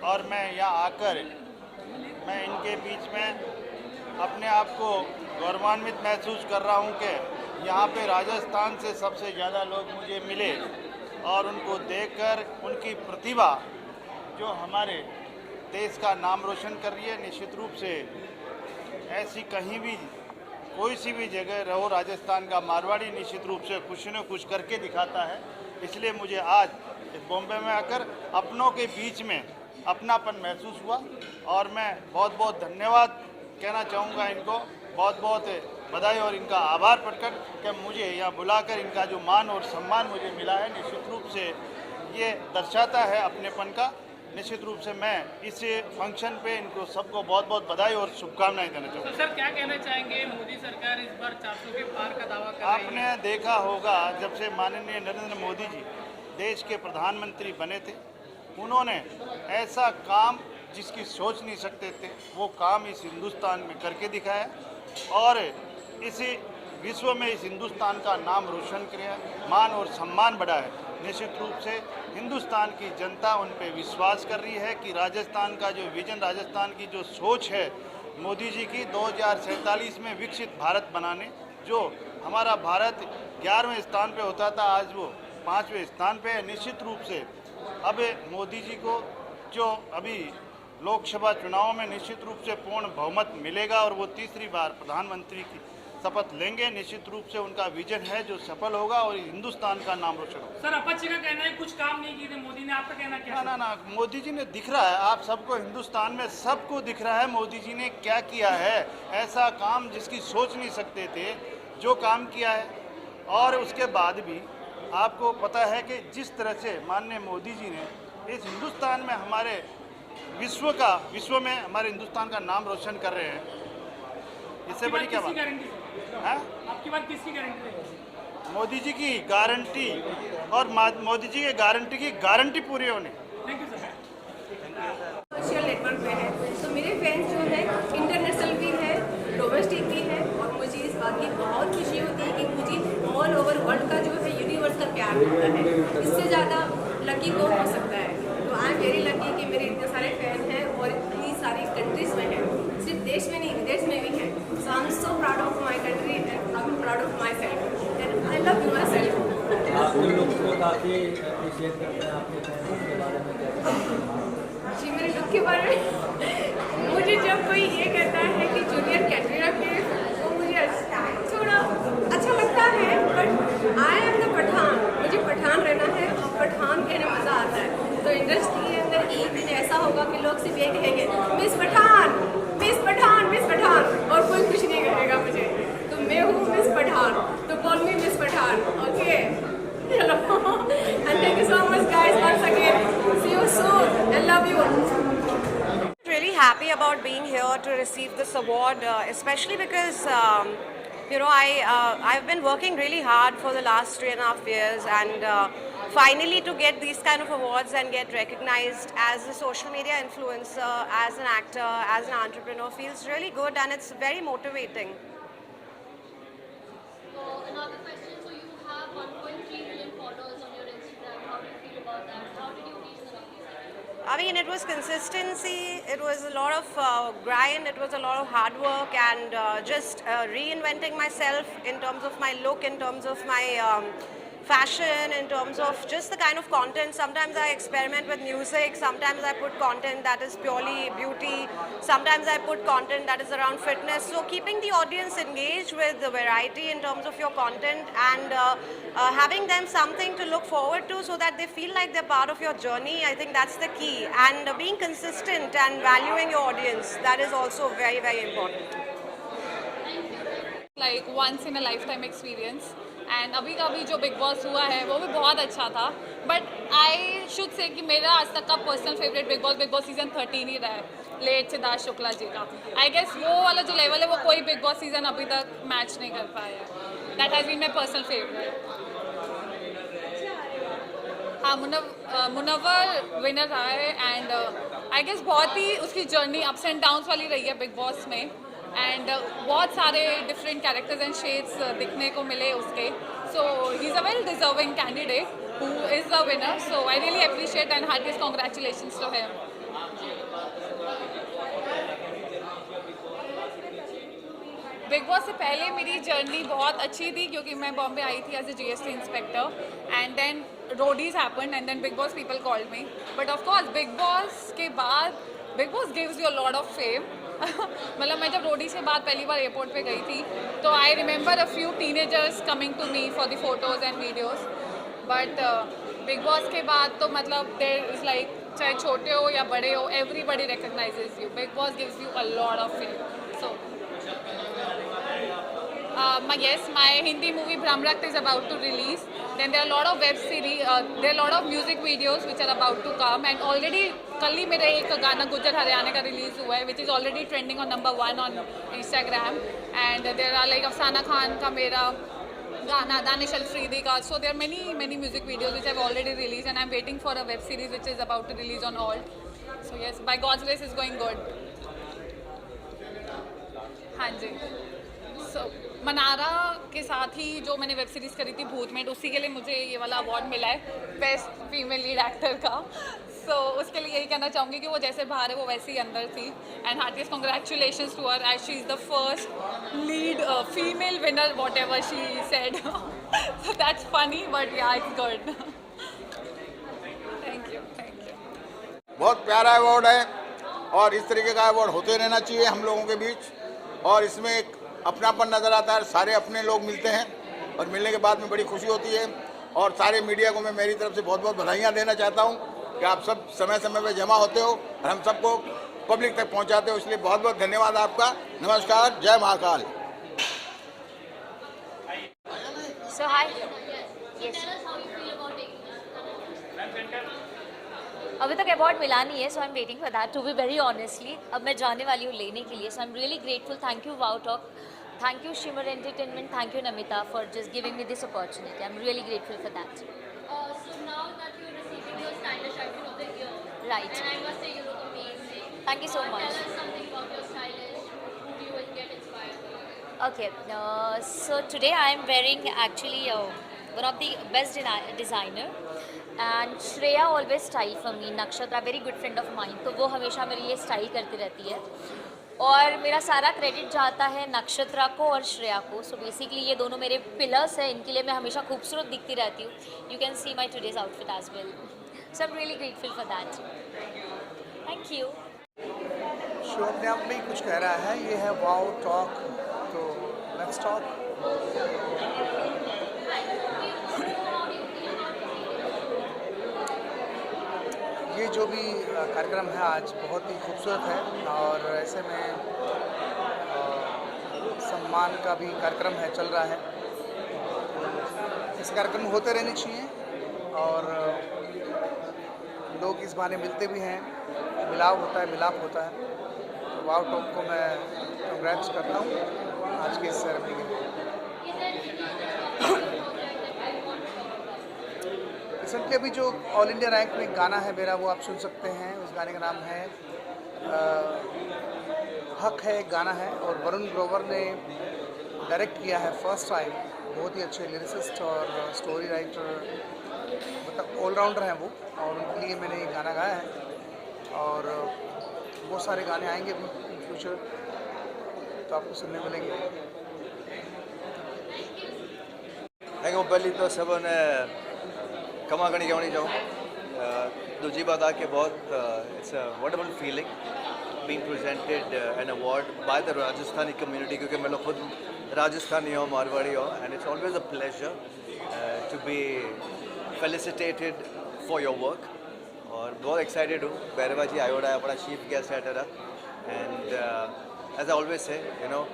और मैं यहाँ आकर मैं इनके बीच में अपने आप को गौरवान्वित महसूस कर रहा हूँ कि यहाँ पे राजस्थान से सबसे ज़्यादा लोग मुझे मिले और उनको देखकर उनकी प्रतिभा जो हमारे देश का नाम रोशन कर रही है। निश्चित रूप से ऐसी कहीं भी कोई सी भी जगह रहो, राजस्थान का मारवाड़ी निश्चित रूप से कुछ न कुछ करके दिखाता है। इसलिए मुझे आज बॉम्बे में आकर अपनों के बीच में अपनापन महसूस हुआ और मैं बहुत बहुत धन्यवाद कहना चाहूँगा इनको, बहुत बहुत बधाई और इनका आभार प्रकट कि मुझे यहाँ बुलाकर इनका जो मान और सम्मान मुझे मिला है, निश्चित रूप से ये दर्शाता है अपनेपन का। निश्चित रूप से मैं इस फंक्शन पे इनको सबको बहुत बहुत बधाई और शुभकामनाएं देना चाहूँगा। तो सर क्या कहना चाहेंगे, मोदी सरकार इस बार 400 के पार का दावा कर रही है। आपने देखा होगा जब से माननीय नरेंद्र मोदी जी देश के प्रधानमंत्री बने थे, उन्होंने ऐसा काम जिसकी सोच नहीं सकते थे वो काम इस हिंदुस्तान में करके दिखाया और इस विश्व में इस हिंदुस्तान का नाम रोशन किया, मान और सम्मान बढ़ाया। निश्चित रूप से हिंदुस्तान की जनता उन पे विश्वास कर रही है कि राजस्थान का जो विजन, राजस्थान की जो सोच है मोदी जी की 2047 में विकसित भारत बनाने, जो हमारा भारत 11वें स्थान पे होता था आज वो 5वें स्थान पे है। निश्चित रूप से अब मोदी जी को जो अभी लोकसभा चुनाव में निश्चित रूप से पूर्ण बहुमत मिलेगा और वो तीसरी बार प्रधानमंत्री की शपथ लेंगे। निश्चित रूप से उनका विजन है जो सफल होगा और हिंदुस्तान का नाम रोशन होगा। सर अपच का कहना है कुछ काम नहीं किए थे मोदी ने, आपका कहना क्या? ना, मोदी जी ने दिख रहा है, आप सबको हिंदुस्तान में सबको दिख रहा है मोदी जी ने क्या किया है। ऐसा काम जिसकी सोच नहीं सकते थे जो काम किया है। और उसके बाद भी आपको पता है कि जिस तरह से माननीय मोदी जी ने इस हिंदुस्तान में हमारे विश्व में हमारे हिंदुस्तान का नाम रोशन कर रहे हैं, इससे बड़ी क्या बात है? आपकी बात किसकी गारंटी है? मोदी जी की गारंटी और मोदी जी के गारंटी की गारंटी पूरी होने। Thank you sir. Social network पे है तो मेरे फैंस जो है इंटरनेशनल भी है, डोमेस्टिक भी है और मुझे इस बात की बहुत खुशी होती है कि मुझे ऑल ओवर वर्ल्ड का जो है यूनिवर्स का प्यार मिलता है। इससे ज़्यादा लकी कौन हो सकता है? तो आई एम वेरी लकी कि मेरे इतने सारे फैन हैं और इतनी सारी कंट्रीज में हैं, सिर्फ देश में नहीं विदेश में भी हैं। So I am so proud of my country and I am proud of myself and I love you myself. आप लोग को काफ़ी अप्रिशिएट करते हैं, आपके फैंस के बारे में क्या कहते हैं? जी मेरे लुक के बारे में मुझे जब कोई ये कहता है कि जूनियर कैटरीना कैफ, वो मुझे थोड़ा अच्छा लगता है, but I am the Pathan, मुझे पठान रहना है और पठान कहने मज़ा आता है। तो इंडस्ट्री के अंदर एक दिन ऐसा होगा कि लोग सिर्फ ये कहेंगे Miss Pathan, Miss Pathan, Miss Pathan, और कोई कुछ नहीं कहेगा मुझे। तो मैं हूँ मिस पठान, तो call me Miss Pathan, okay? Hello and thank you so much guys once again, see you soon, I love you. Really happy about being here to receive this award, especially because you know I've been working really hard for the last 3.5 years, and finally to get these kind of awards and get recognized as a social media influencer, as an actor, as an entrepreneur feels really good, and it's very motivating. So another question, so you have 1.3 million followers on your Instagram. How do you feel about that? How did you reach the number? I mean, it was consistency, it was a lot of grind, it was a lot of hard work, and just reinventing myself in terms of my look, in terms of my fashion, in terms of just the kind of content. Sometimes I experiment with music, sometimes I put content that is purely beauty, sometimes I put content that is around fitness. So keeping the audience engaged with the variety in terms of your content, and having them something to look forward to so that they feel like they're part of your journey, I think that's the key. And being consistent and valuing your audience, that is also very, very important. Like once in a lifetime experience. And अभी का भी जो big boss हुआ है वो भी बहुत अच्छा था, बट आई शुड से कि मेरा आज तक का personal favourite big boss season 13 ही रहा है, लेट सिद्धार्थ शुक्ला जी का। आई गेस वो वाला जो लेवल है वो कोई बिग बॉस सीज़न अभी तक मैच नहीं कर पाया है। That has been my personal favourite. हाँ, मुनव्वर विनर रहा है, एंड आई गेस बहुत ही उसकी जर्नी अप्स एंड डाउन्स वाली रही है बिग बॉस में, एंड बहुत सारे डिफरेंट कैरेक्टर्स एंड शेड्स दिखने को मिले उसके। So he is a well deserving candidate who is the winner, so I really appreciate and heartiest congratulations to him. Bigg Boss से पहले मेरी जर्नी बहुत अच्छी थी क्योंकि मैं बॉम्बे आई थी as a GST inspector and then Roadies happened and then Bigg Boss people called me but of course Bigg Boss के बाद Bigg Boss gives you a lot of fame मतलब मैं जब रोडीज के बाद पहली बार एयरपोर्ट पे गई थी तो I remember a few teenagers coming to me for the photos and videos but Bigg Boss के बाद तो मतलब देयर इज़ लाइक चाहे छोटे हो या बड़े हो everybody recognises you big Boss gives you a lot of fame so yes, my Hindi movie Brahmrakt is about to release. Then there are a lot of web series, there are a lot of music videos which are about to come. And already कल ही मेरा एक गाना गुज्जर हरियाणा का release हुआ है, which is already trending on number 1 on Instagram. And there are like अफसाना खान का मेरा गाना, दानिश अल्फरीदी का. So there are many music videos which have already released, and I'm waiting for a web series which is about to release on Alt. So yes, by God's grace, it's going good. हाँ जी. So Mannara के साथ ही जो मैंने web series करी थी भूतमेट, उसी के लिए मुझे ये वाला अवार्ड मिला है बेस्ट फीमेल लीड एक्टर का. सो उसके लिए यही कहना चाहूँगी कि वो जैसे बाहर है वो वैसे ही अंदर थी. And heartiest congratulations to her as she is the first lead female winner whatever she said. So that's funny but yeah it's good. Thank you. बहुत प्यारा अवार्ड है और इस तरीके का अवार्ड होते रहना चाहिए हम लोगों के बीच. और इसमें एक अपनापन नज़र आता है, सारे अपने लोग मिलते हैं और मिलने के बाद में बड़ी खुशी होती है. और सारे मीडिया को मैं मेरी तरफ से बहुत बहुत बधाइयाँ देना चाहता हूँ कि आप सब समय समय पर जमा होते हो और हम सबको पब्लिक तक पहुँचाते हो, इसलिए बहुत बहुत धन्यवाद आपका. नमस्कार, जय Mahakal. So hi. Yes. Tell us how you feel about taking this. अभी तक अवार्ड मिला नहीं है, so I am waiting for that to be very honestly. अब मैं जाने वाली हूँ लेने के लिए, so I am really grateful. Thank you Wow Talk, thank you Shimmer Entertainment, thank you Namita for just giving me this opportunity. I am really grateful for that. So now that you're receiving your stylish icon of the year, Right. and I must say you look amazing. Thank you so much. Tell us something about your stylish. Who do you get inspired by? Okay, so today I am wearing actually one of the best designer and Shreya always style for me. Nakshatra very good friend of mine, तो वो हमेशा मेरी ये style करती रहती है और मेरा सारा क्रेडिट जाता है नक्षत्रा को और श्रेया को. सो बेसिकली ये दोनों मेरे पिलर्स हैं, इनके लिए मैं हमेशा खूबसूरत दिखती रहती हूँ. You can see my today's outfit as well. So I am really grateful for that. Thank you. Show अपने आप में ही कुछ कह रहा है. ये है वाओ टॉक, तो लेट्स टॉक. ये जो भी कार्यक्रम है आज बहुत ही खूबसूरत है और ऐसे में सम्मान का भी कार्यक्रम है, चल रहा है. ऐसे कार्यक्रम होते रहने चाहिए और लोग इस बहाने मिलते भी हैं, मिलाप होता है. वाओ टॉक को मैं कंग्रेट्स करता हूँ आज की इस सेरेमनी के लिए. रिसेंटली अभी जो ऑल इंडिया रैंक में गाना है मेरा, वो आप सुन सकते हैं. उस गाने का नाम है हक है, एक गाना है और वरुण ग्रोवर ने डायरेक्ट किया है फर्स्ट टाइम. बहुत ही अच्छे लिरिसिस्ट और स्टोरी राइटर, मतलब ऑलराउंडर हैं वो, और उनके लिए मैंने ये गाना गाया है. और बहुत सारे गाने आएंगे अभी इन फ्यूचर, तो आपको सुनने मिलेंगे. पहली तो सब ने कमा करनी क्यों नहीं जाऊँ. दूसरी बात आके बहुत it's a wonderful feeling being presented an award by the Rajasthani community, क्योंकि मैं लोग खुद राजस्थानी हो, मारवाड़ी हो, and it's always a pleasure to be felicitated for your work. और बहुत एक्साइटेड हूँ. बैरवा जी आयोड़ा है अपना चीफ गेस्ट है टरा, and as I always say you know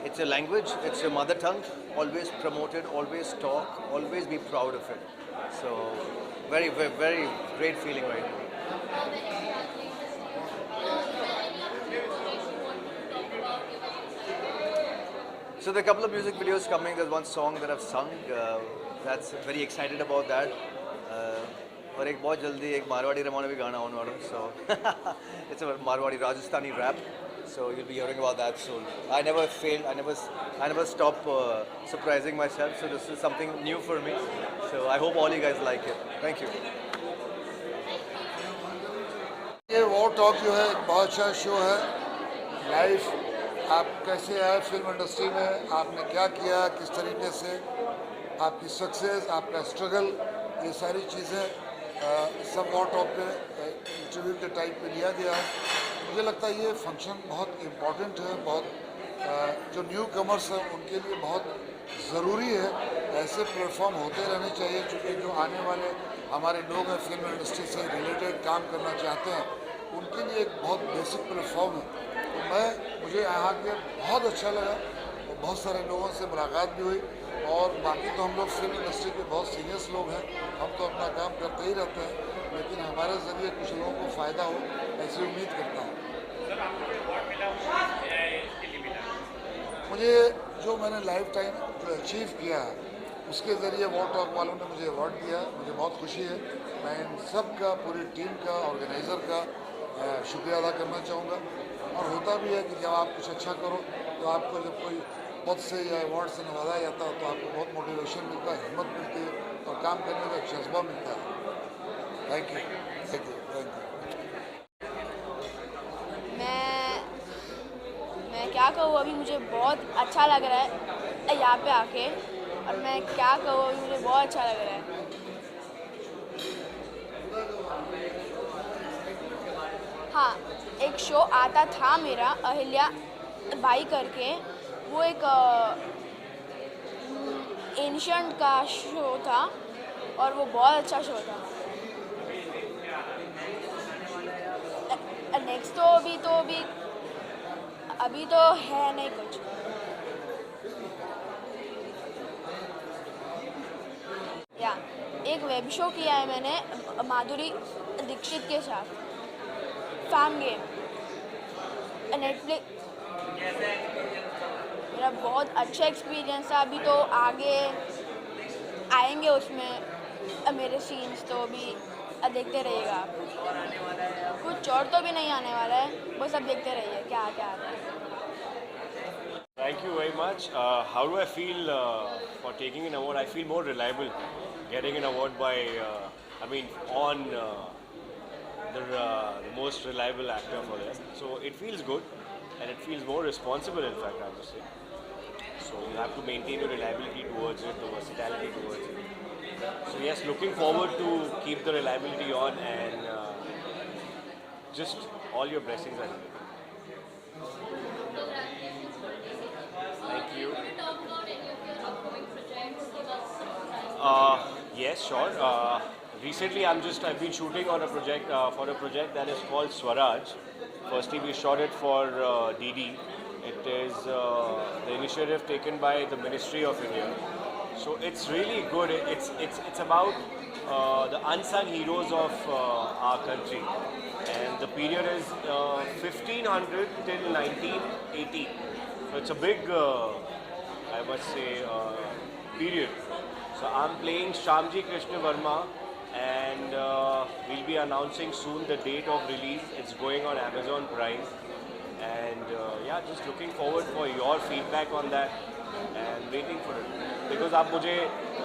it's a language, it's your mother tongue, always promote it, always talk, always be proud of it. So very great feeling right now. So there are a couple of music videos coming. There's one song that I've sung, that's very excited about that. और एक बहुत जल्दी एक मारवाड़ी रमाना भी गाना होने वाला है. So it's a Marwadi Rajasthani rap. So you'll be hearing about that soon. I never failed. I never stop surprising myself. So this is something new for me. So I hope all you guys like it. Thank you. ये wow talk जो है बहुत अच्छा show है, live आप कैसे आए film industry में, आपने क्या किया, किस तरीके से आपकी सक्सेस, आपका स्ट्रगल, ये सारी चीज़ें सब वॉट ऑफ पे इंटरव्यू के टाइप पे लिया गया है। मुझे लगता है ये फंक्शन बहुत इम्पॉर्टेंट है, बहुत जो न्यू कमर्स हैं उनके लिए बहुत ज़रूरी है। ऐसे प्लेटफॉर्म होते रहने चाहिए, क्योंकि जो आने वाले हमारे लोग हैं फिल्म इंडस्ट्री से रिलेटेड काम करना चाहते हैं, उनके लिए एक बहुत बेसिक प्लेटफॉर्म है। तो मुझे यहाँ के बहुत अच्छा लगा और बहुत सारे लोगों से मुलाकात भी हुई। और बाकी तो हम लोग फिल्म इंडस्ट्री के बहुत सीरियस लोग हैं, हम तो अपना काम करते ही रहते हैं, लेकिन हमारे ज़रिए कुछ लोगों को फ़ायदा हो ऐसी उम्मीद करता हूँ। मुझे जो मैंने लाइफ टाइम जो अचीव किया है उसके ज़रिए वॉर टॉक वालों ने मुझे अवार्ड दिया, मुझे बहुत खुशी है। मैं इन सब का, पूरी टीम का, ऑर्गेनाइज़र का शुक्रिया अदा करना चाहूँगा। और होता भी है कि जब आप कुछ अच्छा करो तो आपको जब कोई पद से या अवार्ड से नवाजा जाता है तो आपको बहुत मोटिवेशन मिलता है, हिम्मत मिलती है और काम करने का एक जज्बा मिलता है। Thank you, thank you, thank you. मैं क्या कहूँ, अभी मुझे बहुत अच्छा लग रहा है यहाँ पे आके, और मैं क्या कहूँ, अभी मुझे बहुत अच्छा लग रहा है। हाँ, एक शो आता था मेरा, अहिल्या बाई करके, वो एक एंशिएंट का शो था और वो बहुत अच्छा शो था। नेक्स्ट तो अभी तो है नहीं कुछ। या एक वेब शो किया है मैंने माधुरी दीक्षित के साथ, फैम गेम, नेटफ्लिक्स। मेरा बहुत अच्छा एक्सपीरियंस था। अभी तो आगे आएंगे उसमें मेरे सीन्स, तो अभी देखते रहिएगा। कुछ और तो भी नहीं आने वाला है, बस अब देखते रहिए क्या आता है। Thank you very much. How do I feel for taking an award? I feel more reliable getting an award by, on the most reliable actor for this. So it feels good and it feels more responsible, in fact, I must say. So you have to maintain your reliability towards it, the versatility towards it. So yes, looking forward to keep the reliability on, and just all your blessings are needed. Thank you. Yes, sure. Recently, I've been shooting on a project for a project that is called Swaraj. Firstly, we shot it for DD. It is the initiative taken by the Ministry of India. So it's really good. It's about the unsung heroes of our country, and the period is 1500 till 1980. So it's a big, I must say, period. So I'm playing Shyamji Krishna Verma, and we'll be announcing soon the date of release. It's going on Amazon Prime, and just looking forward for your feedback on that and waiting for it. Because आप मुझे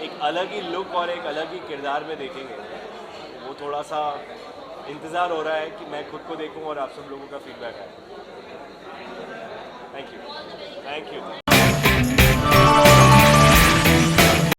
एक अलग ही look और एक अलग ही किरदार में देखेंगे, वो थोड़ा सा इंतज़ार हो रहा है कि मैं खुद को देखूं और आप सब लोगों का फीडबैक आए। Thank you.